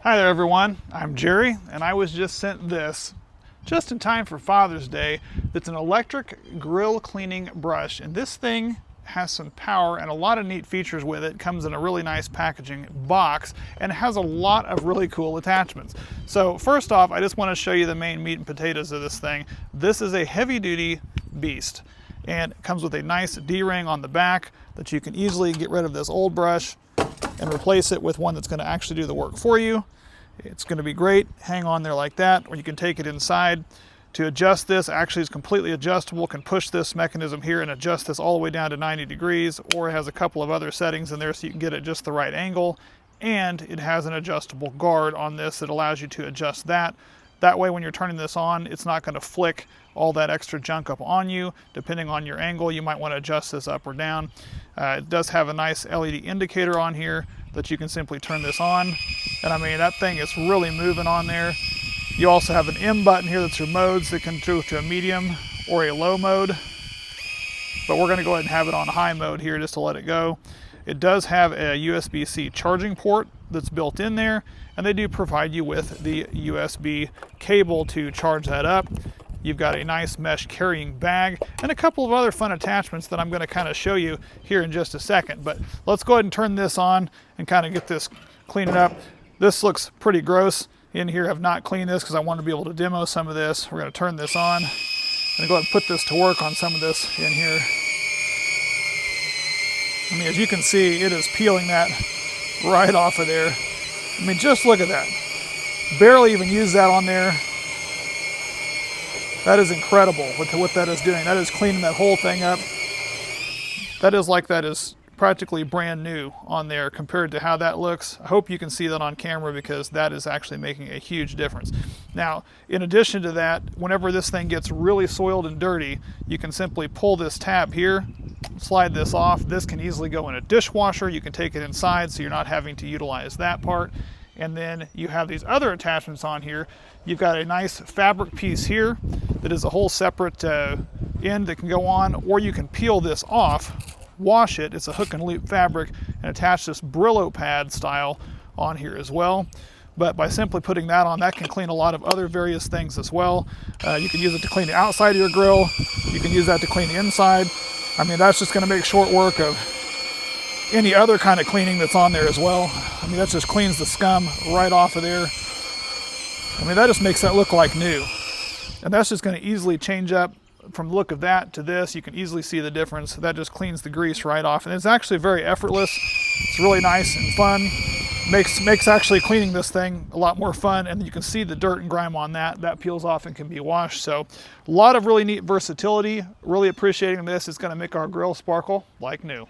Hi there everyone, I'm Jerry and I was just sent this just in time for Father's Day. It's an electric grill cleaning brush, and this thing has some power and a lot of neat features with it. Comes in a really nice packaging box and has a lot of really cool attachments. So first off, I just want to show you the main meat and potatoes of this thing. This is a heavy duty beast and it comes with a nice D-ring on the back that you can easily get rid of this old brush and replace it with one that's going to actually do the work for you. It's going to be great. Hang on there like that, or you can take it inside. To adjust this, actually is completely adjustable. Can push this mechanism here and adjust this all the way down to 90 degrees, or it has a couple of other settings in there so you can get it just the right angle. And it has an adjustable guard on this that allows you to adjust that. That way when you're turning this on, it's not going to flick all that extra junk up on you. Depending on your angle, you might want to adjust this up or down. It does have a nice LED indicator on here that you can simply turn this on. And I mean, that thing is really moving on there. You also have an M button here that's your modes that can go to a medium or a low mode. But we're going to go ahead and have it on high mode here just to let it go. It does have a USB-C charging port that's built in there, and they do provide you with the USB cable to charge that up. You've got a nice mesh carrying bag and a couple of other fun attachments that I'm going to kind of show you here in just a second. But let's go ahead and turn this on and kind of get this cleaning up. This looks pretty gross in here. I've not cleaned this because I want to be able to demo some of this. We're going to turn this on and go ahead and put this to work on some of this in here. I mean, as you can see, it is peeling that right off of there. I mean, just look at that. Barely even use that on there. That is incredible what that is doing. That is cleaning that whole thing up. That is practically brand new on there compared to how that looks. I hope you can see that on camera because that is actually making a huge difference. Now, in addition to that, whenever this thing gets really soiled and dirty, you can simply pull this tab here, slide this off. This can easily go in a dishwasher. You can take it inside so you're not having to utilize that part. And then you have these other attachments on here. You've got a nice fabric piece here that is a whole separate end that can go on, or you can peel this off, wash it. It's a hook and loop fabric, and attach this Brillo pad style on here as well. But by simply putting that on, that can clean a lot of other various things as well. You can use it to clean the outside of your grill. You can use that to clean the inside. I mean, that's just going to make short work of any other kind of cleaning that's on there as well. I mean, that just cleans the scum right off of there. I mean, that just makes that look like new. And that's just going to easily change up from the look of that to this. You can easily see the difference. That just cleans the grease right off. And it's actually very effortless. It's really nice and fun. Makes actually cleaning this thing a lot more fun. And you can see the dirt and grime on that. That peels off and can be washed. So a lot of really neat versatility. Really appreciating this. It's going to make our grill sparkle like new.